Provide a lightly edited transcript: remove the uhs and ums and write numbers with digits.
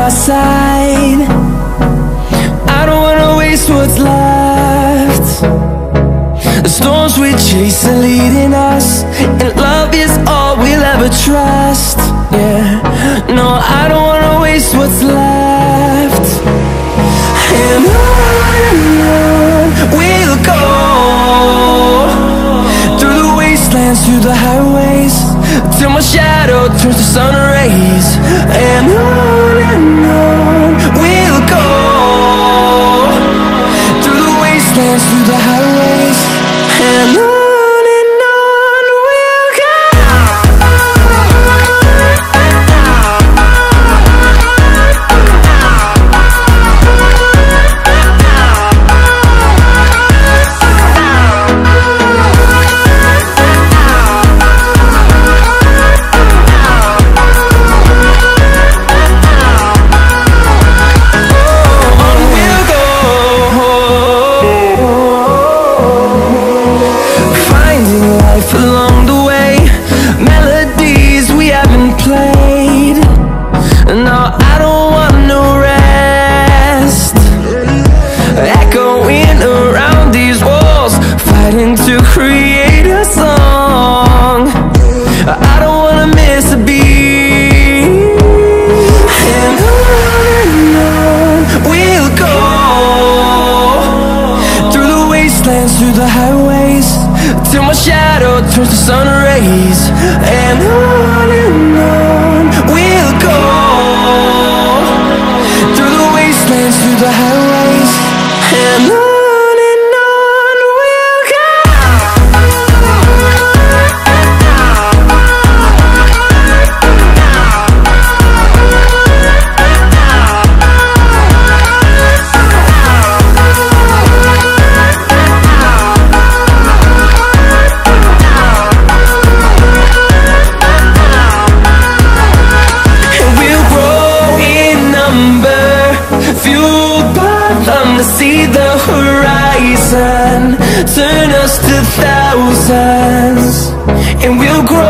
our side. I don't wanna waste what's left. The storms we chase are leading us, and love is all we'll ever trust. Yeah, no, I don't wanna waste what's left. And on we'll go, through the wastelands, through the highways, till my shadow turns to sun rays. And on we'll go, through the wastelands, through the highways, and on we'll go. Along the way, melodies we haven't played. No, I don't want no rest. Echoing around these walls, fighting to create a song. I don't wanna miss a beat. And on we'll go, through the wastelands, through the highways, till my shadow turns to sun rays. And on we'll go, through the wastelands, through the highways, and on we'll go. See the horizon turn us to thousands, and we'll grow